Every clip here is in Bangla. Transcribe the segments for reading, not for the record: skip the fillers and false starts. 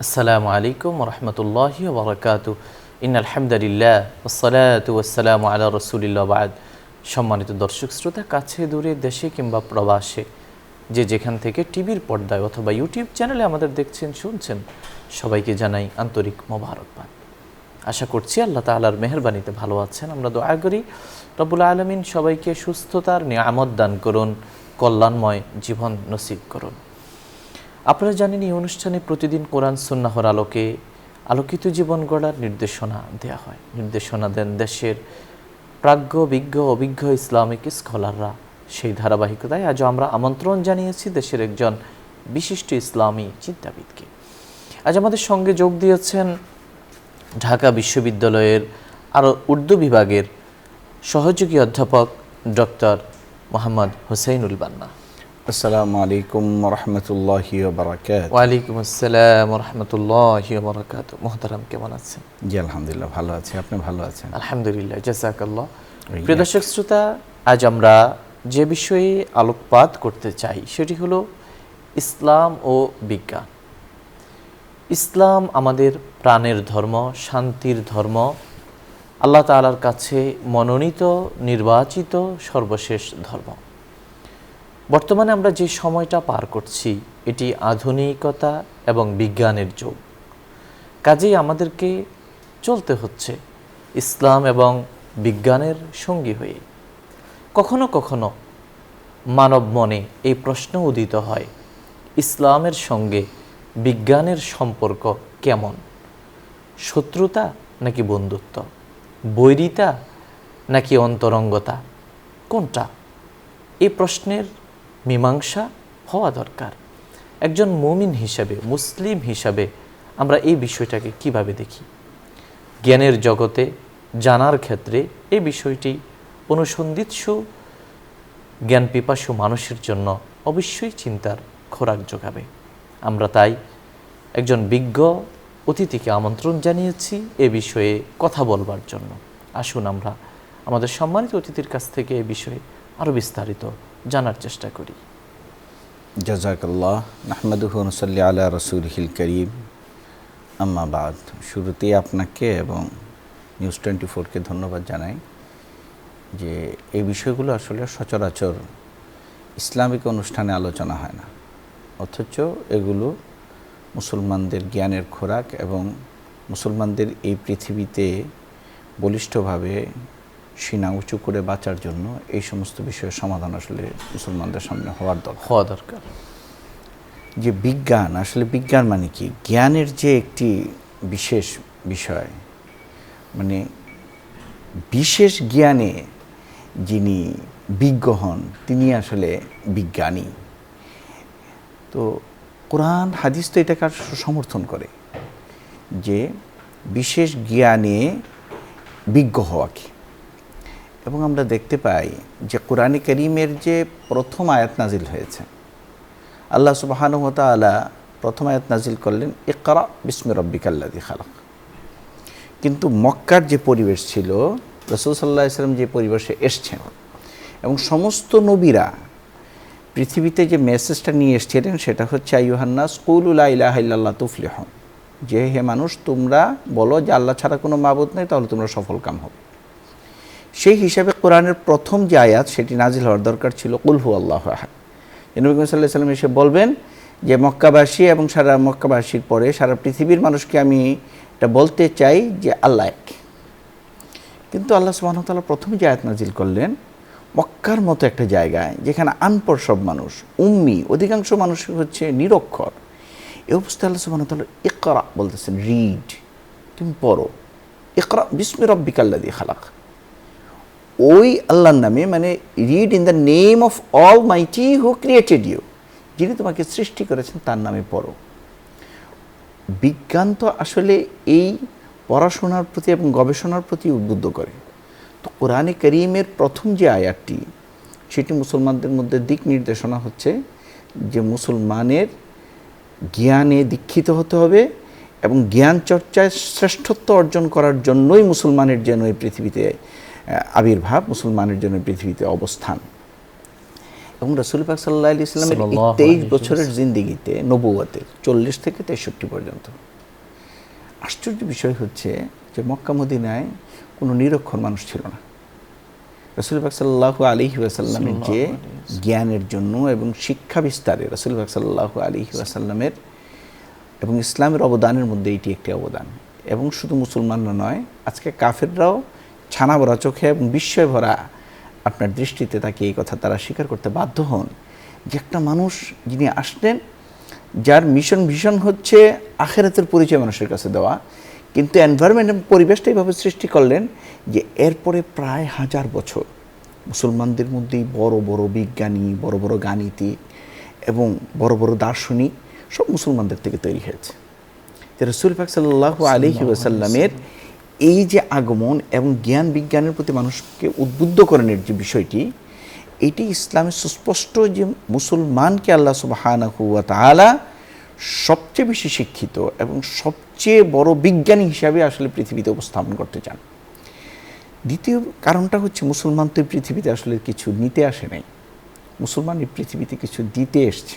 আসসালামু আলাইকুম রহমতুল্লাহি ওবরাকাতু ইন্নাল হামদুলিল্লাহ ওয়াসসালাতু ওয়াসসালামু আলা রাসূলিল্লাহ বাদ। সম্মানিত দর্শক শ্রোতা, কাছে দূরে, দেশে কিংবা প্রবাসে, যে যেখান থেকে টিভির পর্দায় অথবা ইউটিউব চ্যানেলে আমাদের দেখছেন, শুনছেন, সবাইকে জানাই আন্তরিক মোবারকবাদ। আশা করছি আল্লাহ তাআলার মেহেরবানিতে ভালো আছেন। আমরা দোয়া করি রব্বুল আলামিন সবাইকে সুস্থতার নিয়ামত দান করুন, কল্যাণময় জীবন নসিব করুন। আপনারা জানেন, এই অনুষ্ঠানে প্রতিদিন কোরআন সুন্নাহর আলোকে আলোকিত জীবন গড়ার নির্দেশনা দেয়া হয়। নির্দেশনা দেন দেশের প্রাজ্ঞ, বিজ্ঞ, অভিজ্ঞ ইসলামিক স্কলাররা। সেই ধারাবাহিকতায় আজও আমরা আমন্ত্রণ জানিয়েছি দেশের একজন বিশিষ্ট ইসলামী চিন্তাবিদকে। আজ আমাদের সঙ্গে যোগ দিয়েছেন ঢাকা বিশ্ববিদ্যালয়ের আরও উর্দু বিভাগের সহযোগী অধ্যাপক ডক্টর মোহাম্মদ হুসাইনুল বান্না। আসসালামু আলাইকুম রহমতুল্লাহি বারাকাতুহু। ওয়ালাইকুম আসসালাম রহমতুল্লাহি বারাকাতুহু। মুহতারাম, কেমন আছেন? জি আলহামদুলিল্লাহ ভালো আছি, আপনি ভালো আছেন? আলহামদুলিল্লাহ, জাযাকাল্লাহ। প্রিয় দর্শক শ্রোতা, আজ আমরা যে বিষয়ে আলোকপাত করতে চাই সেটি হলো ইসলাম ও বিজ্ঞান। ইসলাম আমাদের প্রাণের ধর্ম, শান্তির ধর্ম, আল্লাহ তাআলার কাছে মনোনীত, নির্বাচিত সর্বশেষ ধর্ম। বর্তমানে আমরা যে সময়টা পার করছি এটি আধুনিকতা এবং বিজ্ঞানের যুগ। কাজেই আমাদেরকে চলতে হচ্ছে ইসলাম এবং বিজ্ঞানের সঙ্গী হয়ে। কখনো কখনো মানব মনে এই প্রশ্ন উদিত হয়, ইসলামের সঙ্গে বিজ্ঞানের সম্পর্ক কেমন? শত্রুতা নাকি বন্ধুত্ব? বৈরিতা নাকি অন্তরঙ্গতা? কোনটা? এই প্রশ্নের মীমাংসা হওয়া দরকার। একজন মুমিন হিসাবে, মুসলিম হিসাবে আমরা এই বিষয়টাকে কিভাবে দেখি? জ্ঞানের জগতে জানার ক্ষেত্রে এই বিষয়টি অনুসন্ধিৎসু জ্ঞান পিপাসু মানুষের জন্য অবশ্যই চিন্তার খোরাক যোগাবে। আমরা তাই একজন বিজ্ঞ অতিথিকে আমন্ত্রণ জানিয়েছি এ বিষয়ে কথা বলবার জন্য। আসুন আমরা আমাদের সম্মানিত অতিথির কাছ থেকে এ বিষয়ে আরও বিস্তারিত জানার চেষ্টা করি। জাযাকাল্লাহ। নাহমাদুহু ওয়া নুসাল্লি আলা রাসূলিহিল কারীম, আম্মা বাদ। শুরুতেই আপনাকে এবং নিউজ 24কে ধন্যবাদ জানাই যে এই বিষয়গুলো আসলে সচরাচর ইসলামিক অনুষ্ঠানে আলোচনা হয় না, অথচ এগুলো মুসলমানদের জ্ঞানের খোরাক এবং মুসলমানদের এই পৃথিবীতে বলিষ্ঠভাবে সিনা উঁচু করে বাঁচার জন্য এই সমস্ত বিষয়ের সমাধান আসলে মুসলমানদের সামনে হওয়া দরকার। যে বিজ্ঞান, আসলে বিজ্ঞান মানে কি? জ্ঞানের যে একটি বিশেষ বিষয়, মানে বিশেষ জ্ঞানে যিনি বিজ্ঞ হন তিনি আসলে বিজ্ঞানী। তো কোরআন হাদিস তো এটাকে সমর্থন করে যে বিশেষ জ্ঞানে বিজ্ঞ হওয়াকে। এবং আমরা দেখতে পাই যে কোরআনে কারীমের যে প্রথম আয়াত নাজিল হয়েছে, আল্লাহ সুবহানাহু ওয়া তাআলা প্রথম আয়াত নাজিল করলেন ইকরা বিসমি রাব্বিকাল্লাযী খালাক। কিন্তু মক্কার যে পরিবেশ ছিল, রাসূল সাল্লাল্লাহু আলাইহি ওয়াসাল্লাম যে পরিবেশে এসছেন এবং সমস্ত নবীরা পৃথিবীতে যে মেসেজটা নিয়ে এসেছিলেন সেটা হচ্ছে আইয়ুহান নাস কুলু লা ইলাহা ইল্লাল্লাহ তুফলিহুন, যে হে মানুষ তোমরা বলো যে আল্লাহ ছাড়া কোনো মাবুদ নেই, তাহলে তোমরা সফলকাম হবে। সেই হিসাবে কোরআনের প্রথম যে আয়াত সেটি নাজিল হওয়ার দরকার ছিল কুল হুয়াল্লাহু আহাদ। নবী সাল্লাল্লাহু আলাইহি ওয়াসাল্লাম এসে বলবেন যে মক্কাবাসী এবং সারা মক্কাবাসীর পরে সারা পৃথিবীর মানুষকে আমি এটা বলতে চাই যে আল্লাহ এক। কিন্তু আল্লাহ সুবহানাহু ওয়া তাআলা প্রথমে যে আয়াত নাজিল করলেন মক্কার মতো একটা জায়গায় যেখানে আনপড় সব মানুষ, উম্মি, অধিকাংশ মানুষ হচ্ছে নিরক্ষর, এই অবস্থায় আল্লাহ সুবহানাহু ওয়া তাআলা ইকরা বলতেছেন, রিড, তুমি পড়ো। ইকরা বিসমি রাব্বিকাল্লাযী খালাক, ওই আল্লাহর নামে, মানে read in the name of almighty who created you, যিনি তোমাকে সৃষ্টি করেছেন তার নামে পড়ো। বিজ্ঞান তো আসলে এই পড়াশোনার প্রতি এবং গবেষণার প্রতি উদ্বুদ্ধ করে। তো কোরআনে কারীমের প্রথম যে আয়াতটি সেটি মুসলমানদের মধ্যে দিক নির্দেশনা হচ্ছে যে মুসলমানের জ্ঞানে দীক্ষিত হতে হবে এবং জ্ঞান চর্চায় শ্রেষ্ঠত্ব অর্জন করার জন্যই মুসলমানের যেন এই পৃথিবীতে আবির্ভাব, মুসলমানের জন্য পৃথিবীতে অবস্থান। এবং রাসূল পাক সাল্লাল্লাহু আলাইহি ওয়াসাল্লামের 23 বছরের জিন্দেগিতে, নবুয়তের 40 থেকে 63 পর্যন্ত আশ্চর্য বিষয় হচ্ছে যে মক্কা মদিনায় কোনো নিরক্ষর মানুষ ছিল না। রাসূল পাক সাল্লাল্লাহু আলাইহি ওয়াসাল্লামের যে জ্ঞানের জন্য এবং শিক্ষা বিস্তারে রাসূল পাক সাল্লাল্লাহু আলাইহি ওয়াসাল্লামের এবং ইসলামের অবদানের মধ্যে এটি একটি অবদান। এবং শুধু মুসলমানরা নয়, আজকে কাফেররাও ছানা ভরা চোখে এবং বিস্ময় ভরা আপনার দৃষ্টিতে তাকে এই কথা তারা স্বীকার করতে বাধ্য হন যে একটা মানুষ যিনি আসলেন, যার মিশন ভিশন হচ্ছে আখিরাতের পরিচয় মানুষের কাছে দেওয়া, কিন্তু এনভায়রনমেন্ট এবং পরিবেশটা এইভাবে সৃষ্টি করলেন যে এরপরে প্রায় 1000 বছর মুসলমানদের মধ্যেই বড় বড় বিজ্ঞানী, বড় বড় গাণিতিক এবং বড় বড় দার্শনিক সব মুসলমানদের থেকে তৈরি হয়েছে। যে রাসূল পাক সাল্লাল্লাহু আলাইহি ওয়াসাল্লামের এই যে আগমন এবং জ্ঞান বিজ্ঞানের প্রতি মানুষকে উদ্বুদ্ধ করানোর যে বিষয়টি, এটি ইসলামের সুস্পষ্ট যে মুসলমানকে আল্লাহ সুবহানাহু ওয়া তাআলা সবচেয়ে বেশি শিক্ষিত এবং সবচেয়ে বড় বিজ্ঞানী হিসাবে আসলে পৃথিবীতে উপস্থাপন করতে চান। দ্বিতীয় কারণটা হচ্ছে মুসলমান তো এই পৃথিবীতে আসলে কিছু নিতে আসে নাই, মুসলমান এই পৃথিবীতে কিছু দিতে এসছে।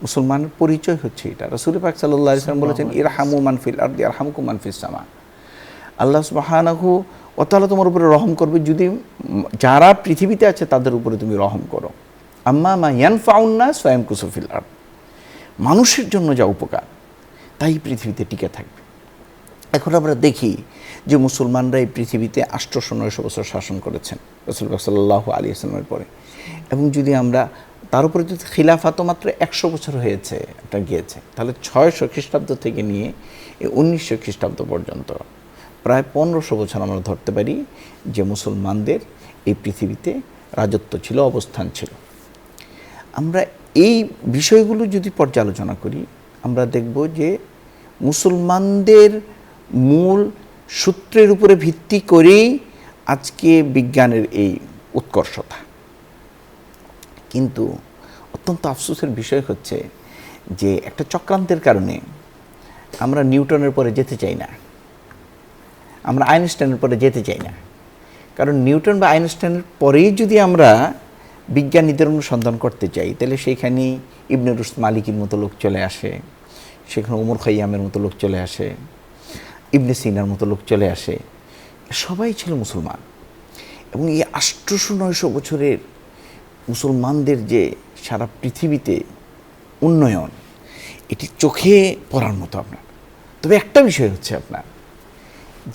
মুসলমানের পরিচয় হচ্ছে এটা। রাসূল পাক সাল্লাল্লাহু আলাইহি ওয়াসাল্লাম বলেছেন, ইরহামু মান ফিল আরদি ইয়ারহামকুম মান ফিস সামা। আল্লাহ সুবহানাহু ওয়া তাআলা তোমার উপরে রহম করবে যদি যারা পৃথিবীতে আছে তাদের উপরে তুমি রহম করো। আম্মা মা ইয়ানফাউন নাস ফায়ামকুসু ফিল আরদ। মানুষের জন্য যা উপকার তাই পৃথিবীতে টিকে থাকবে। এখন আমরা দেখি যে মুসলমানরা এই পৃথিবীতে 800-900 বছর শাসন করেছেন রাসূল পাক সাল্লাল্লাহু আলাইহি ওয়াসাল্লামের পরে, এবং যদি আমরা তার উপরে যদি খিলাফাতও মাত্র 100 বছর হয়েছে, এটা গিয়েছে, তাহলে 600 খ্রিস্টাব্দ থেকে নিয়ে এই 1900 খ্রিস্টাব্দ পর্যন্ত প্রায় 1500 বছর আমরা ধরতে পারি যে মুসলমানদের এই পৃথিবীতে রাজত্ব ছিল, অবস্থান ছিল। আমরা এই বিষয়গুলো যদি পর্যালোচনা করি, আমরা দেখব যে মুসলমানদের মূল সূত্রের উপরে ভিত্তি করেই আজকে বিজ্ঞানের এই উৎকর্ষতা। কিন্তু অত্যন্ত আফসোসের বিষয় হচ্ছে যে একটা চক্রান্তের কারণে আমরা নিউটনের পরে যেতে চাই না, আমরা আইনস্টাইনের পরে যেতে চাই না। কারণ নিউটন বা আইনস্টাইনের পরেই যদি আমরা বিজ্ঞানীদের অনুসন্ধান করতে চাই, তাহলে সেইখানে ইবনে রুশদ মালিকির মতো লোক চলে আসে, সেখানে ওমর খাইয়ামের মতো লোক চলে আসে, ইবনে সিনার মতো লোক চলে আসে। সবাই ছিল মুসলমান, এবং এই 800-900 বছরের মুসলমানদের যে সারা পৃথিবীতে উন্নয়ন, এটি চোখে পড়ার মতো আপনার। তবে একটা বিষয় হচ্ছে আপনার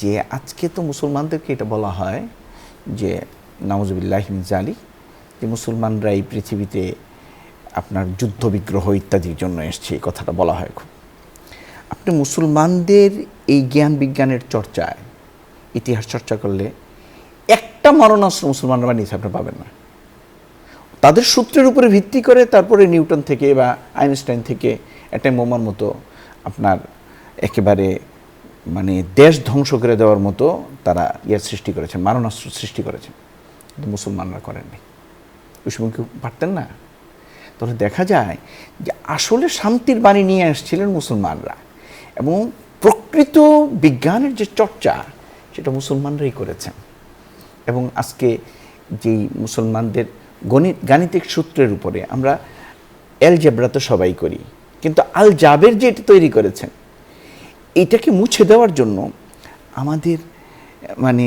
যে আজকে তো মুসলমানদেরকে এটা বলা হয় যে নাউজুবিল্লাহি মিন যালিক, যে মুসলমানরা এই পৃথিবীতে আপনার যুদ্ধ বিগ্রহ ইত্যাদির জন্য এসছে, এই কথাটা বলা হয় খুব। আপনি মুসলমানদের এই জ্ঞান বিজ্ঞানের চর্চায় ইতিহাস চর্চা করলে একটা মারণাস্ত্র মুসলমানরা বানিয়েছে আপনি পাবেন না। তাদের সূত্রের উপরে ভিত্তি করে তারপরে নিউটন থেকে বা আইনস্টাইন থেকে একটা বোমার মতো আপনার একেবারে মানে দেশ ধ্বংস করে দেওয়ার মতো তারা সৃষ্টি করেছেন, মারণাস্ত্র সৃষ্টি করেছেন, কিন্তু মুসলমানরা করেননি। ওই সময় কেউ পারতেন না। তাহলে দেখা যায় যে আসলে শান্তির বাণী নিয়ে আসছিলেন মুসলমানরা, এবং প্রকৃত বিজ্ঞানের যে চর্চা সেটা মুসলমানরাই করেছেন। এবং আজকে যেই মুসলমানদের গাণিতিক সূত্রের উপরে আমরা অ্যালজেব্রা তো সবাই করি, কিন্তু আল জাবের যে এটা তৈরি করেছেন, এটাকে মুছে দেওয়ার জন্য আমাদের মানে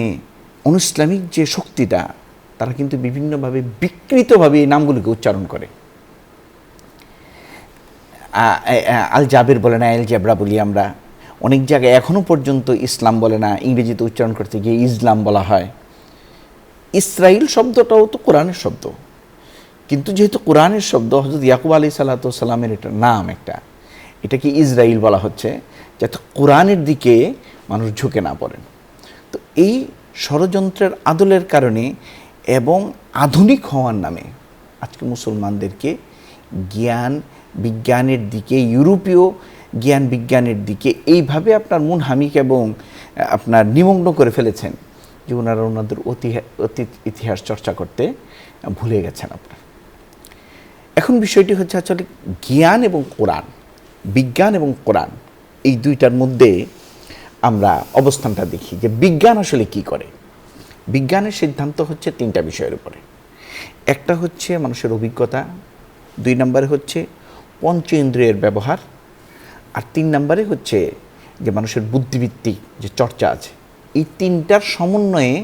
অনুইসলামিক যে শক্তিটা, তারা কিন্তু বিভিন্নভাবে বিকৃতভাবে এই নামগুলোকে উচ্চারণ করে। আল জাবের বলে না, অ্যালজেব্রা বলি আমরা। অনেক জায়গায় এখনও পর্যন্ত ইসলাম বলে না, ইংরেজিতে উচ্চারণ করতে গিয়ে ইসলাম বলা হয়। ইসরাইল শব্দটাও তো কোরআনের শব্দ, কিন্তু যেহেতু কোরআনের শব্দ, হযরত ইয়াকুব আলাইহিস সালামের এটা নাম একটা, এটাকে ইসরাইল বলা হচ্ছে যাতে কোরআনের দিকে মানুষ ঝুঁকে না পড়েন। তো এই ষড়যন্ত্রের আদলের কারণে এবং আধুনিক হওয়ার নামে আজকে মুসলমানদেরকে জ্ঞান বিজ্ঞানের দিকে, ইউরোপীয় জ্ঞান বিজ্ঞানের দিকে এইভাবে আপনার মুনহামিক এবং আপনার নিমগ্ন করে ফেলেছেন যে ওনারা ওনাদের অতীত ইতিহাস চর্চা করতে ভুলে গেছেন আপনার। এখন বিষয়টি হচ্ছে আসলে জ্ঞান এবং কোরআন, বিজ্ঞান এবং কোরআন, এই দুইটার মধ্যে আমরা অবস্থানটা দেখি যে বিজ্ঞান আসলে কি করে। বিজ্ঞানের সিদ্ধান্ত হচ্ছে 3টা বিষয়ের উপরে। একটা হচ্ছে মানুষের অভিজ্ঞতা, 2 নম্বরে হচ্ছে পঞ্চ ইন্দ্রিয়ের ব্যবহার, আর 3 নম্বরে হচ্ছে যে মানুষের বুদ্ধিভিত্তিক যে চর্চা আছে, এই তিনটার সমন্বয়ে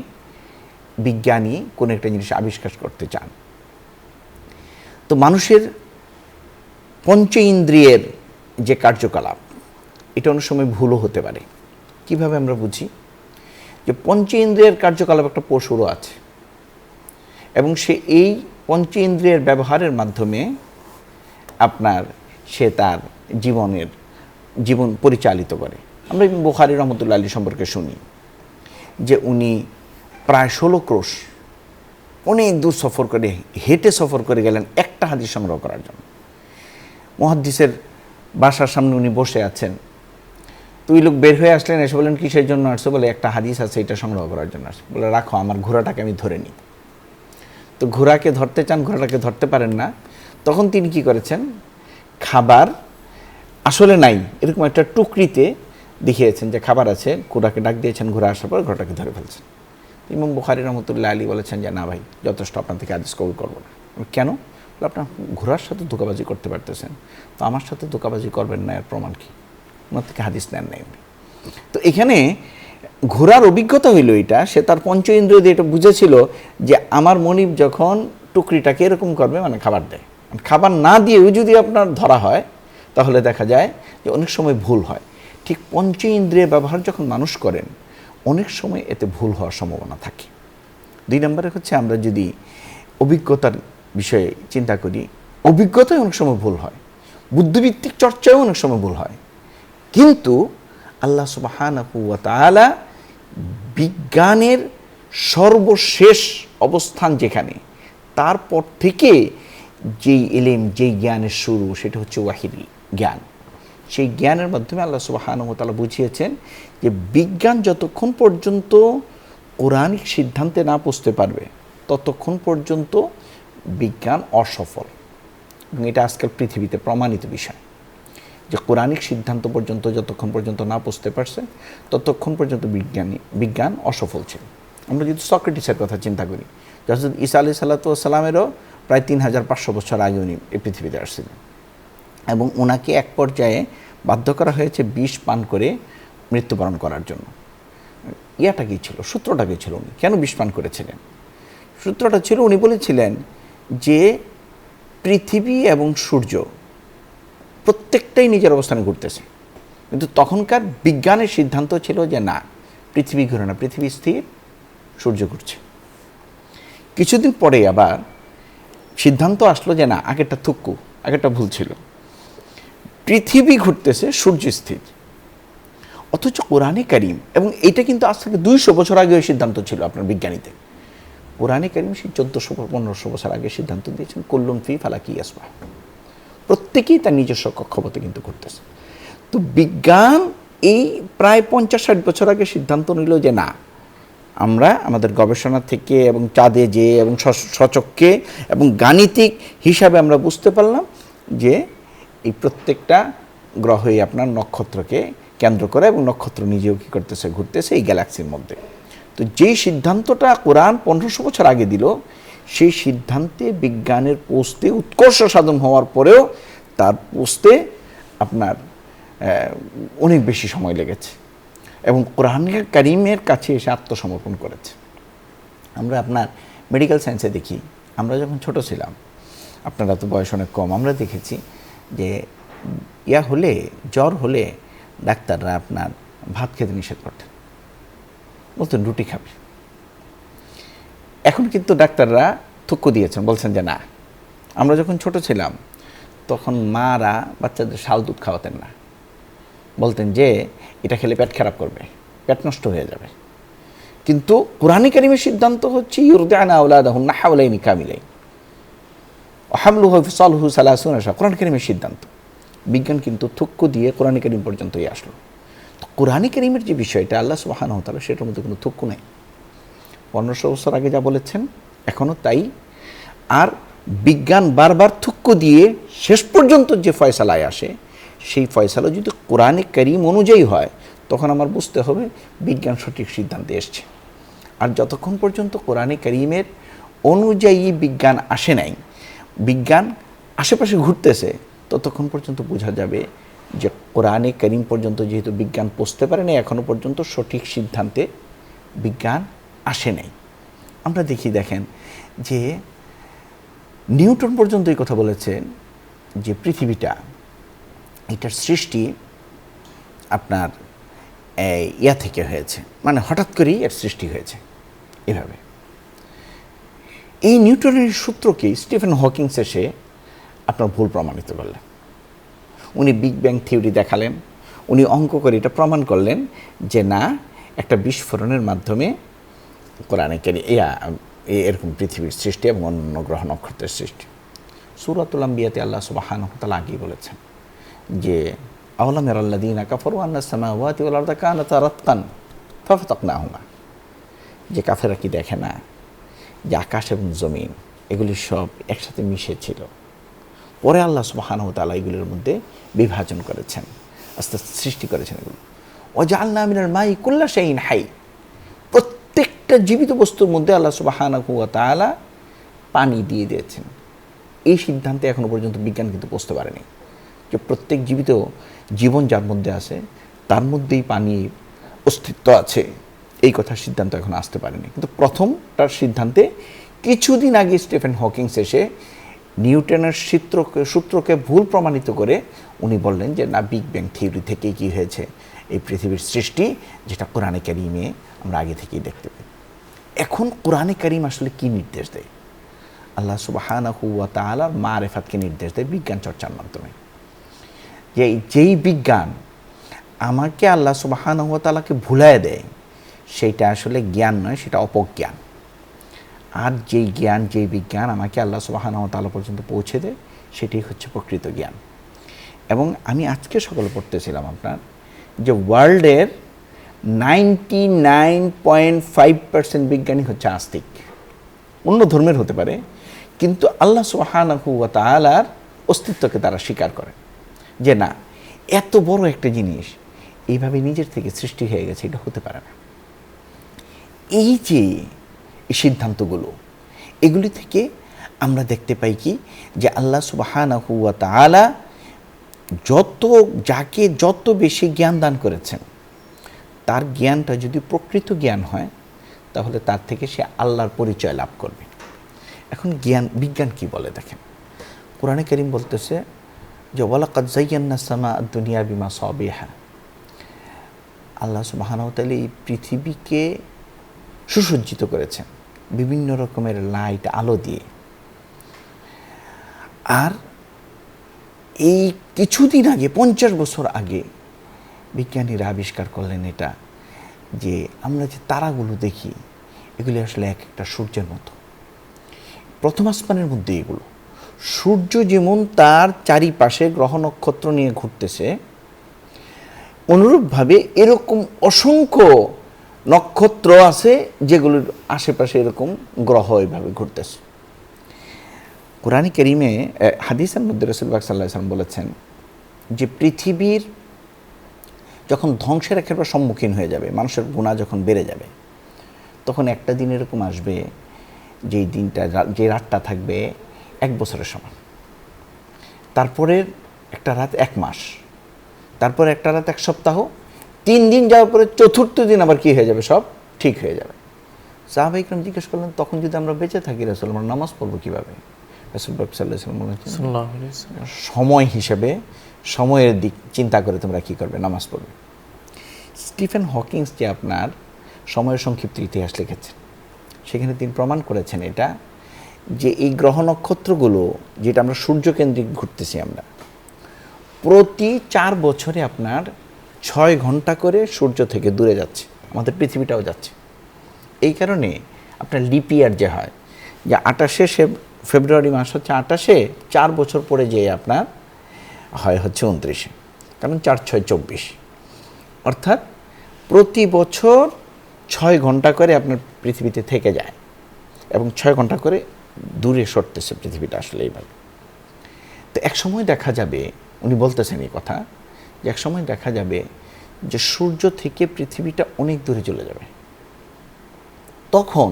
বিজ্ঞানী কোনো একটা জিনিস আবিষ্কার করতে চান। তো মানুষের পঞ্চ ইন্দ্রিয়ের যে কার্যকলাপ, এটা অনেক সময় ভুলও হতে পারে। কিভাবে আমরা বুঝি? যে পঞ্চ ইন্দ্রিয়ের কার্যকলাপ একটা পশুরও আছে, এবং সে এই পঞ্চ ইন্দ্রিয়ের ব্যবহারের মাধ্যমে সে তার জীবন পরিচালিত করে। আমরা বুখারী রহমতুল্লাহ আলাইহি সম্পর্কে শুনি যে উনি প্রায় 16 ক্রোশ অনেক দূর সফর করে, হেঁটে সফর করে গেলেন একটা হাদিস সংগ্রহ করার জন্য। মুহাদ্দিসের বাসার সামনে উনি বসে আছেন, তো ওই লোক বের হয়ে আসলেন, এসে বললেন কিসের জন্য আসছো? বলে একটা হাদিস আছে, এটা সংগ্রহ করার জন্য আসছে। বলে রাখো, আমার ঘোড়াটাকে আমি ধরে নিই। তো ঘোড়াকে ধরতে চান, ঘোড়াটাকে ধরতে পারেন না। তখন তিনি কি করেছেন, খাবার আসলে নাই এরকম একটা টুকরিতে দেখিয়েছেন যে খাবার আছে, ঘোড়াকে ডাক দিয়েছেন, ঘোড়া আসার পর ঘোড়াটাকে ধরে ফেলছেন। ইমাম বুখারী রহমতুল্লাহ আলাইহি বলেছেন যে না ভাই, যথেষ্ট, আপনার থেকে হাদিস কবুল করবো না। কেন? আপনার ঘোড়ার সাথে ধোঁকাবাজি করতে পারতেছেন, তো আমার সাথে ধোঁকাবাজি করবেন না, এর প্রমাণ কি? ওনার থেকে হাদিস নেন নাই উনি। তো এখানে ঘোড়ার অভিজ্ঞতা হইল এটা, সে তার পঞ্চ ইন্দ্রিয় দিয়ে এটা বুঝেছিল যে আমার মনিব যখন টুকরিটাকে এরকম করবে, মানে খাবার দেয়, খাবার না দিয়েও যদি আপনার ধরা হয় তাহলে দেখা যায় যে অনেক সময় ভুল হয়। ঠিক পঞ্চ ইন্দ্রিয় ব্যবহার যখন মানুষ করেন, অনেক সময় এতে ভুল হওয়ার সম্ভাবনা থাকে। 2 নম্বরে হচ্ছে, আমরা যদি অভিজ্ঞতার বিষয়ে চিন্তা করি, অভিজ্ঞতায় অনেক সময় ভুল হয়, বুদ্ধিভিত্তিক চর্চায়ও অনেক সময় ভুল হয়। কিন্তু আল্লাহ সুবহানাহু ওয়া তাআলা বিজ্ঞানের সর্বশেষ অবস্থান যেখানে, তারপর থেকে যেই ইলম, যেই জ্ঞানের শুরু, সেটা হচ্ছে ওয়াহির জ্ঞান। সেই জ্ঞানের মাধ্যমে আল্লাহ সুবহানাহু ওয়া তাআলা বুঝিয়েছেন যে বিজ্ঞান যতক্ষণ পর্যন্ত কোরআনিক সিদ্ধান্তে না পৌঁছতে পারবে, ততক্ষণ পর্যন্ত বিজ্ঞান অসফল। এবং এটা আজকাল পৃথিবীতে প্রমাণিত বিষয় যে কোরআনিক সিদ্ধান্ত পর্যন্ত যতক্ষণ পর্যন্ত না পৌঁছতে পারছে, ততক্ষণ পর্যন্ত বিজ্ঞান অসফল ছিল। আমরা যদি সক্রেটিসের কথা চিন্তা করি, হযরত ঈসা আলাইহিস সালাতু ওয়াস সালামেরও প্রায় 3500 বছর আগে উনি এই পৃথিবীতে আসছিলেন, এবং ওনাকে এক পর্যায়ে বাধ্য করা হয়েছে বিষ পান করে মৃত্যুবরণ করার জন্য। ইয়াটা কী ছিল, সূত্রটা কী ছিল, উনি কেন বিষ পান করেছিলেন? সূত্রটা ছিল, উনি বলেছিলেন যে পৃথিবী এবং সূর্য প্রত্যেকটাই নিজের অবস্থানে ঘুরতেছে, কিন্তু তখনকার বিজ্ঞানের সিদ্ধান্ত ছিল যে না, পৃথিবী ঘুরে না, পৃথিবী স্থির, সূর্য ঘুরছে। কিছুদিন পরে আবার সিদ্ধান্ত আসলো যে না, আগেরটা থুক্কু, আগেরটা ভুল ছিল, পৃথিবী ঘুরতেছে, সূর্য স্থির। অথচ কোরআনে কারীম, এবং এটা কিন্তু আজ থেকে 200 বছর আগে ওই সিদ্ধান্ত ছিল আপনার বিজ্ঞানীতে। কোরআনে কারীম সেই 1400-1500 বছর আগে সিদ্ধান্ত দিয়েছেন, কুল্লুন ফি ফালাকি ইয়াসবাহ, প্রত্যেকেই তার নিজস্ব কক্ষপথে কিন্তু ঘুরতেছে। তো বিজ্ঞান এই প্রায় 50-60 বছর আগে সিদ্ধান্ত নিল যে না, আমরা আমাদের গবেষণা থেকে এবং চাঁদে যেয়ে এবং সচক্ষে এবং গাণিতিক হিসাবে আমরা বুঝতে পারলাম যে এই প্রত্যেকটা গ্রহই আপনার নক্ষত্রকে কেন্দ্র করে, এবং নক্ষত্র নিজেও কী করতেছে, ঘুরতেছে এই গ্যালাক্সির মধ্যে। তো যেই সিদ্ধান্তটা কোরআন 1500 বছর আগে দিল, সেই সিদ্ধান্তে বিজ্ঞানের পৌঁছতে উৎকর্ষ সাধন হওয়ার পরেও তার পৌঁছতে আপনার অনেক বেশি সময় লেগেছে, এবং কোরআনের কারীমের কাছে এসে আত্মসমর্পণ করেছে। আমরা আপনার মেডিকেল সায়েন্সে দেখি, আমরা যখন ছোট ছিলাম, আপনারা তো বয়স অনেক কম, আমরা দেখেছি যে জ্বর হলে ডাক্তাররা আপনার ভাত খেতে নিষেধ করতেন, বলতেন রুটি খাবে। এখন কিন্তু ডাক্তাররা থুক্কু দিয়েছেন, বলছেন যে না। আমরা যখন ছোট ছিলাম তখন মারা বাচ্চাদের শাল দুধ খাওয়াতেন না, বলতেন যে এটা খেলে পেট খারাপ করবে, পেট নষ্ট হয়ে যাবে। কিন্তু কোরআনে কারীমের সিদ্ধান্ত হচ্ছে ইউরদি'না আওলাদাহুন্না হাওলাইনি কামিলাইন ওয়া হামলুহু ওয়া ফিসালুহু 30 শাহরা, কোরআনে কারীমের সিদ্ধান্ত। বিজ্ঞান কিন্তু থুক্কু দিয়ে কোরআনে কারীম পর্যন্তই আসলো। তো কোরআনে কারীমের যে বিষয়টা আল্লাহ সুবহানাহু ওয়া তাআলা, সেটার মধ্যে কোনো থুক্কু নেই। 1500 বছর আগে যা বলেছেন এখনও তাই। আর বিজ্ঞান বারবার থুক্কু দিয়ে শেষ পর্যন্ত যে ফয়সালায় আসে, সেই ফয়সালা যদি কোরআনে কারীম অনুযায়ী হয়, তখন আমার বুঝতে হবে বিজ্ঞান সঠিক সিদ্ধান্তে এসছে। আর যতক্ষণ পর্যন্ত কোরআনে কারীমের অনুযায়ী বিজ্ঞান আসে নাই, বিজ্ঞান আশেপাশে ঘুরতেছে, ততক্ষণ পর্যন্ত বোঝা যাবে যে কোরআনে কারীম পর্যন্ত যেহেতু বিজ্ঞান পৌঁছতে পারেনি, এখনও পর্যন্ত সঠিক সিদ্ধান্তে বিজ্ঞান আসে নাই। আমরা দেখেন যে নিউটন পর্যন্ত এই কথা বলেছেন যে পৃথিবীটা, এটার সৃষ্টি আপনার ইয়া থেকে হয়েছে, মানে হঠাৎ করেই এর সৃষ্টি হয়েছে এভাবে। এই নিউটনের সূত্রকে স্টিফেন হকিংস এসে আপনার ভুল প্রমাণিত করলেন। উনি বিগ ব্যাং থিওরি দেখালেন, উনি অঙ্ক করে এটা প্রমাণ করলেন যে না, একটা বিস্ফোরণের মাধ্যমে কোরআনে এরকম পৃথিবীর সৃষ্টি এবং অন্য গ্রহ নক্ষত্রের সৃষ্টি। সূরাতুল আম্বিয়াতে আল্লাহ সুবহানাহু ওয়া তাআলা আগেই বলেছেন যে আওয়ালাম ইয়ারাল্লাযীনা কাফারু আন্নাস সামাওয়াতি ওয়াল আরদা কানাতা রাতকান ফাফাতাকনাহুমা, যে কাফেররা কি দেখে না যে আকাশ এবং জমিন এগুলি সব একসাথে মিশে ছিল, পরে আল্লাহ সুবহানাহু ওয়া তাআলা এগুলির মধ্যে বিভাজন করেছেন, আস্তে আস্তে সৃষ্টি করেছেন এগুলো। ওয়াজআলনা মিনাল মাই কুল্লা শাইইন হাই, প্রত্যেকটা জীবিত বস্তুর মধ্যে আল্লাহ সুবহানাহু ওয়া তাআলা পানি দিয়ে দিয়েছেন। এই সিদ্ধান্তে এখনো পর্যন্ত বিজ্ঞান কিন্তু পৌঁছতে পারেনি যে প্রত্যেক জীবিত জীবন যার মধ্যে আছে তার মধ্যেই পানির অস্তিত্ব আছে, এই কথার সিদ্ধান্ত এখন আসতে পারেনি। কিন্তু প্রথমটার সিদ্ধান্তে কিছুদিন আগে স্টিফেন হকিংস এসে নিউটনের সূত্রকে ভুল প্রমাণিত করে উনি বললেন যে না, বিগ ব্যাং থিওরি থেকেই কি হয়েছে এই পৃথিবীর সৃষ্টি, যেটা কোরআনে কারীমে আমরা আগে থেকেই দেখতে পাই। এখন কোরআনে কারীম আসলে কি নির্দেশ দেয়? আল্লাহ সুবহানাহু ওয়া তাআলার মারিফাতকে নির্দেশ দেয় বিজ্ঞান চর্চার মাধ্যমে। যেই বিজ্ঞান আমাকে আল্লাহ সুবহানাহু ওয়া তাআলাকে ভুলায় দেয় সেইটা আসলে জ্ঞান নয়, সেটা অপজ্ঞান। আর যেই জ্ঞান, যেই বিজ্ঞান আমাকে আল্লাহ সুবহানাহু ওয়া তাআলা পর্যন্ত পৌঁছে দেয় সেটাই হচ্ছে প্রকৃত জ্ঞান। এবং আমি আজকে সকালে পড়তেছিলাম আপনার যে ওয়ার্ল্ডের 99.5% বিজ্ঞানী হচ্ছে আস্তিক। অন্য ধর্মের হতে পারে, কিন্তু আল্লাহ সুবহানাহু ওয়া তাআলার অস্তিত্বকে তারা স্বীকার করে যে না, এত বড় একটা জিনিস এইভাবে নিজের থেকে সৃষ্টি হয়ে গেছে, এটা হতে পারে না। এই যে সিদ্ধান্তগুলো, এগুলি থেকে আমরা দেখতে পাই কি যে আল্লাহ সুবহানাহু ওয়া তাআলা যাকে যত বেশি জ্ঞান দান করেছেন, তার জ্ঞানটা যদি প্রকৃত জ্ঞান হয় তাহলে তার থেকে সে আল্লাহর পরিচয় লাভ করবে। এখন বিজ্ঞান কি বলে দেখেন, কোরআনে কারীম বলতেছে যে ওয়ালাকাদ যায়্যানা সামা আদ-দুনিয়া বিমাসাবিহা, আল্লাহ সুবহানাহু ওয়া তাআলা এই পৃথিবীকে সুসজ্জিত করেছেন বিভিন্ন রকমের লাইট, আলো দিয়ে। আর এই কিছুদিন আগে, 50 বছর আগে বিজ্ঞানীরা আবিষ্কার করলেন এটা, যে আমরা যে তারাগুলো দেখি এগুলি আসলে এক একটা সূর্যের মতো। প্রথম আসমানের মধ্যে এগুলো সূর্য যেমন তার চারিপাশে গ্রহ নক্ষত্র নিয়ে ঘুরতেছে, অনুরূপভাবে এরকম অসংখ্য নক্ষত্র আছে যেগুলোর আশেপাশে এরকম গ্রহ এইভাবে ঘুরতেছে। কোরআনে কারীমে হাদিসের মধ্যে রাসূল পাক সাল্লাল্লাহু আলাইহি ওয়াসাল্লাম বলেছেন যে পৃথিবীর যখন ধ্বংসের একেবারে সম্মুখীন হয়ে যাবে, মানুষের গুনাহ যখন বেড়ে যাবে, তখন একটা দিন এরকম আসবে যেই দিনটা, যে রাতটা থাকবে 1 বছরের সমান, তারপরের একটা রাত 1 মাস, তারপরে একটা রাত 1 সপ্তাহ, 3 দিন যাওয়ার পরে চতুর্থ দিন আবার কি হয়ে যাবে, সব ঠিক হয়ে যাবে। সাহাবায়ে ইকরাম জিজ্ঞেস করলেন, তখন যদি আমরা বেঁচে থাকি রাসূল, আমরা নামাজ পড়বো কীভাবে? রাসূল সাল্লাল্লাহু আলাইহি ওয়াসাল্লাম বলেছেন সময় হিসেবে, সময়ের দিক চিন্তা করে তোমরা কী করবে, নামাজ পড়বে। স্টিফেন হকিংস যে আপনার সময়ের সংক্ষিপ্ত ইতিহাস লিখেছেন, সেখানে তিনি প্রমাণ করেছেন এটা, যে এই গ্রহ নক্ষত্রগুলো যেটা আমরা সূর্যকেন্দ্রিক ঘুরতেছি, আমরা প্রতি 4 বছরে আপনার 6 ঘন্টা করে সূর্য থেকে দূরে যাচ্ছে, আমাদের পৃথিবীটাও যাচ্ছে। এই কারণে আপনার লিপ ইয়ার যে হয়, যে 28শে ফেব্রুয়ারি মাস হচ্ছে 28শে, 4 বছর পরে যেয়ে আপনার হয় হচ্ছে 29শে, কারণ 4 6 24, অর্থাৎ প্রতি বছর 6 ঘন্টা করে আপনার পৃথিবীতে থেকে যায় এবং 6 ঘন্টা করে দূরে সরতেছে পৃথিবীটা আসলে এইভাবে। তো এক সময় দেখা যাবে, উনি বলতেছেন এই কথা, যে এক সময় দেখা যাবে যে সূর্য থেকে পৃথিবীটা অনেক দূরে চলে যাবে, তখন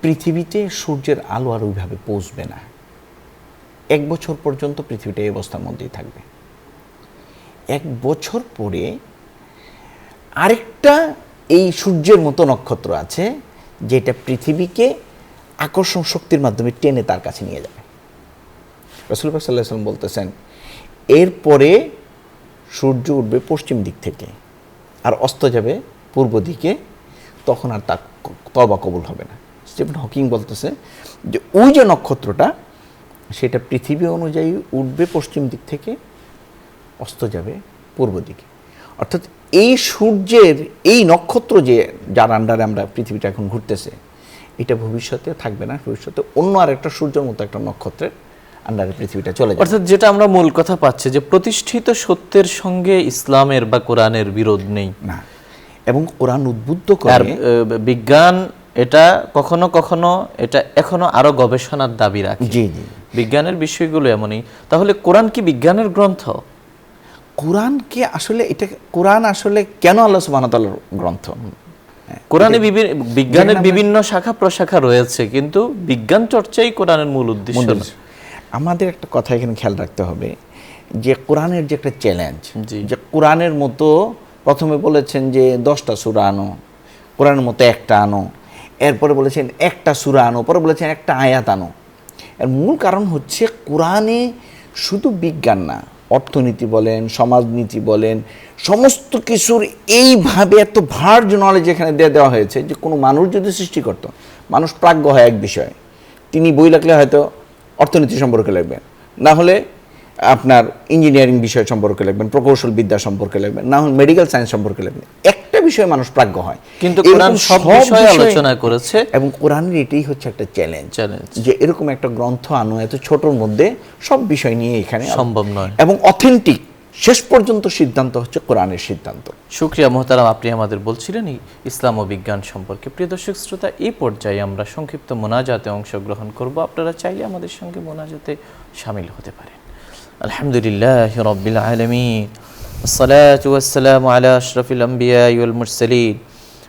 পৃথিবীতে সূর্যের আলো আর ওইভাবে পৌঁছবে না। 1 বছর পর্যন্ত পৃথিবীটা এই অবস্থার মধ্যেই থাকবে। 1 বছর পরে আরেকটা এই সূর্যের মতো নক্ষত্র আছে যেটা পৃথিবীকে আকর্ষণ শক্তির মাধ্যমে টেনে তার কাছে নিয়ে যাবে। রাসূল পাক সাল্লাল্লাহু আলাইহি ওয়াসাল্লাম বলতেছেন এরপরে সূর্য উঠবে পশ্চিম দিক থেকে আর অস্ত যাবে পূর্ব দিকে, তখন আর তার তওবা কবুল হবে না। স্টিফেন হকিং বলতেছে যে ওই যে নক্ষত্রটা সেটা পৃথিবী অনুযায়ী উঠবে পশ্চিম দিক থেকে, অস্ত যাবে পূর্ব দিকে। অর্থাৎ এই সূর্যের এই নক্ষত্র যে যার আন্ডারে আমরা পৃথিবীটা এখন ঘুরতেছে, এটা ভবিষ্যতে থাকবে না, ভবিষ্যতে অন্য আরেকটা সূর্যের মতো একটা নক্ষত্রের আন্ডারে পৃথিবীটা চলে যাবে। অর্থাৎ যেটা আমরা মূল কথা পাচ্ছি যে প্রতিষ্ঠিত সত্যের সঙ্গে ইসলামের বা কোরআনের বিরোধ নেই না, এবং কোরআন উদ্বুদ্ধ আর করে বিজ্ঞান এটা কখনো কখনো এটা এখনো আরো গবেষণার দাবি রাখে। জি জি, বিজ্ঞানের বিষয়গুলো এমনই। তাহলে কোরআন কি বিজ্ঞানের গ্রন্থ? কোরআনকে আসলে এটা কোরআন আসলে কেন আল্লাহ সুবহানাহু ওয়া তাআলার গ্রন্থ? কোরআনে বিজ্ঞানের বিভিন্ন শাখা প্রশাখা রয়েছে, কিন্তু বিজ্ঞান চর্চাই কোরআনের মূল উদ্দেশ্য না। আমাদের একটা কথা এখানে খেয়াল রাখতে হবে যে কোরআনের যে একটা চ্যালেঞ্জ, জি। যে কোরআনের মতো প্রথমে বলেছেন যে 10টা সূরা আনো, কোরআনের মতো একটা আনো, এরপরে বলেছেন একটা সূরা আনো, পরে বলেছেন একটা আয়াত আনো। এর মূল কারণ হচ্ছে কোরআনে শুধু বিজ্ঞান না, অর্থনীতি বলেন, সমাজনীতি বলেন, সমস্ত কিছুর এইভাবে এত ভার্জ নলেজ এখানে দেওয়া হয়েছে যে কোনো মানুষ যদি সৃষ্টি করতো, মানুষ প্রাজ্ঞ হয় এক বিষয়ে, তিনি বই লিখলে হয়তো অর্থনীতি সম্পর্কে লিখবেন, না হলে আপনার ইঞ্জিনিয়ারিং বিষয় সম্পর্কে লিখবেন, প্রকৌশল বিদ্যা সম্পর্কে লিখবেন, না হলে মেডিকেল সায়েন্স সম্পর্কে লিখবেন। একটা বিষয়ে মানুষ প্রাজ্ঞ হয়, কিন্তু কোরআন সব বিষয়ে আলোচনা করেছে। এবং কোরআনের এটাই হচ্ছে একটা চ্যালেঞ্জ যে এরকম একটা গ্রন্থ আনো এত ছোটর মধ্যে সব বিষয় নিয়ে এখানে সম্ভব নয়, এবং অথেন্টিক শেষ পর্যন্ত সিদ্ধান্ত হচ্ছে কোরআনের সিদ্ধান্ত। শুকরিয়া মোহতারাম, আপনি আমাদের বলছিলেন ইসলাম ও বিজ্ঞান সম্পর্কে। প্রিয় দর্শক শ্রোতা, এই পর্যায়ে আমরা সংক্ষিপ্ত মোনাজাতে অংশগ্রহণ করব। আপনারা চাইলে আমাদের সঙ্গে মোনাজাতে শামিল হতে পারেন। আলহামদুলিল্লাহি রাব্বিল আলামিন, আসসালাতু ওয়াসসালামু আলা আশরাফিল আমবিয়া ওয়াল মুরসালিন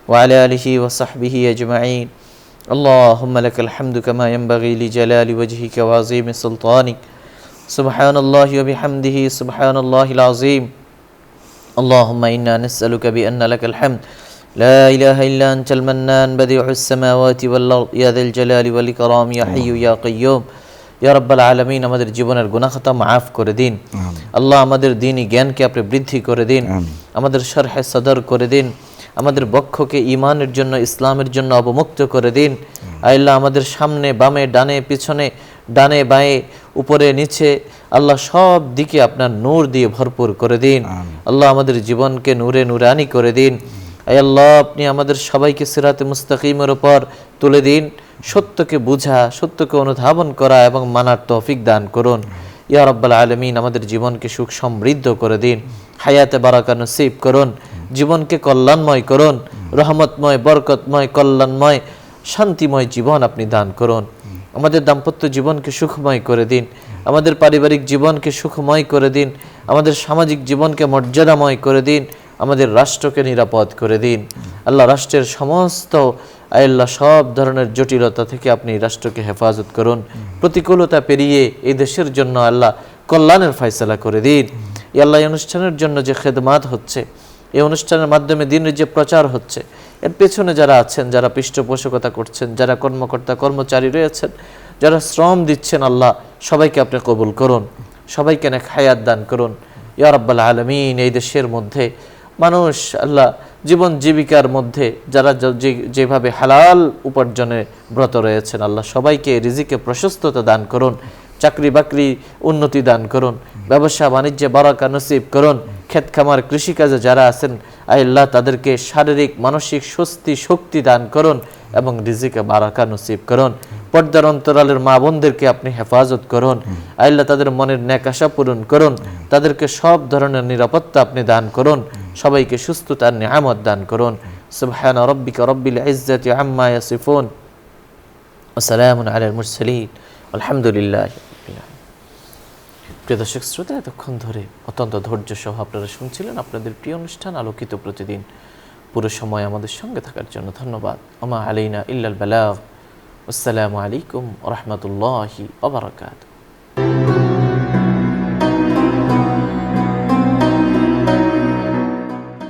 ওয়া আলা আলিহি ওয়া সাহবিহি আজমাইন। আল্লাহুম্মা লাকাল হামদু কামা ইয়ানবাগি লিজালালি ওয়াজহিকা ওয়া আযীমি সুলতানিক। সুবহানাল্লাহি ওয়া বিহামদিহি সুবহানাল্লাহিল আযীম। আল্লাহুম্মা ইন্না নাসআলুকা বিআন্না লাকাল হামদ লা ইলাহা ইল্লা আনতাল মান্নান বাদিউস সামাওয়াতি ওয়াল আরদ ইয়া যাল জালালি ওয়াল ইকরাম ইয়া হাইয়্যু ইয়া কাইয়্যুম। ইয়া রাব্বাল আলামিন, আমাদের জীবনের গুনাহ খাতা মাফ করে দিন। আল্লাহ, আমাদের দ্বীনি জ্ঞানকে আপনি বৃদ্ধি করে দিন, আমাদের শরহে সদর করে দিন, আমাদের বক্ষকে ঈমানের জন্য, ইসলামের জন্য অবমুক্ত করে দিন। আল্লাহ, আমাদের সামনে বামে ডানে পিছনে, ডানে বাঁয়ে উপরে নিচে, আল্লাহ সব দিকে আপনার নূর দিয়ে ভরপুর করে দিন। আল্লাহ, আমাদের জীবনকে নূরে নূরানি করে দিন। আল্লাহ, আপনি আমাদের সবাইকে সিরাতে মুস্তাকিমের উপর তুলে দিন। সত্যকে বুঝা, সত্যকে অনুধাবন করা এবং মানার তৌফিক দান করুন। ইয়া রাব্বাল আলামিন, আমাদের জীবনকে সুখ সমৃদ্ধ করে দিন, হায়াতে বারাকা নসিব করুন, জীবনকে কল্যাণময় করুন, রহমতময়, বরকতময়, কল্যাণময়, শান্তিময় জীবন আপনি দান করুন। আমাদের দাম্পত্য জীবনকে সুখময় করে দিন, আমাদের পারিবারিক জীবনকে সুখময় করে দিন, আমাদের সামাজিক জীবনকে মর্যাদাময় করে দিন, আমাদের রাষ্ট্রকে নিরাপদ করে দিন। আল্লাহ, রাষ্ট্রের সমস্ত আল্লাহ সব ধরনের জটিলতা থেকে আপনি রাষ্ট্রকে হেফাজত করুন। প্রতিকূলতা পেরিয়ে এই দেশের জন্য আল্লাহ কল্যাণের ফয়সালা করে দিন। আল্লাহ, এই অনুষ্ঠানের জন্য যে খেদমাত হচ্ছে, এই অনুষ্ঠানের মাধ্যমে দিনের যে প্রচার হচ্ছে, এর পেছনে যারা আছেন, যারা পৃষ্ঠপোষকতা করছেন, যারা কর্মকর্তা কর্মচারী রয়েছেন, যারা শ্রম দিচ্ছেন, আল্লাহ সবাইকে আপনি কবুল করুন, সবাইকে নেক হায়াত দান করুন। ইয়া রাব্বাল আলামিন, এই দেশের মধ্যে মানুষ আল্লাহ জীবন জীবিকার মধ্যে যারা যেভাবে হালাল উপার্জনে ব্রত রয়েছেন, আল্লাহ সবাইকে রিজিকে প্রশস্ততা দান করুন, চাকরি বাকরি উন্নতি দান করুন, ব্যবসা বাণিজ্যে বারাকা নসিব করুন। ক্ষেত খামার কৃষিকাজে যারা আছেন, আল্লাহ তাদেরকে শারীরিক মানসিক স্বস্তি শক্তি দান করুন এবং রিজিকে বারাকা নসিব করুন। পর্দার অন্তরালের মা বোনদেরকে আপনি হেফাজত করুন, আল্লাহ তাদের মনের নেক আশা পূরণ করুন, তাদেরকে সব ধরনের নিরাপত্তা আপনি দান করুন, সবাইকে সুস্থতার নিয়ামত দান করুন। সুবহান রাব্বিকা রাব্বিল ইজ্জাতি আম্মা ইয়াসিফুন ওয়া সালামুন আলাল মুরসালিন আলহামদুলিল্লাহি রাব্বিল আলামিন। প্রিয় দর্শক শ্রোতা, এতক্ষণ ধরে অত্যন্ত ধৈর্য সহ আপনারা শুনছিলেন আপনাদের প্রিয় অনুষ্ঠান আলোকিত প্রতিদিন। পুরো সময় আমাদের সঙ্গে থাকার জন্য ধন্যবাদ। আমা আলাইনা ইল্লাল বালাগ। আসসালামু আলাইকুম ওয়া রাহমাতুল্লাহি ওয়া বারাকাতুহু।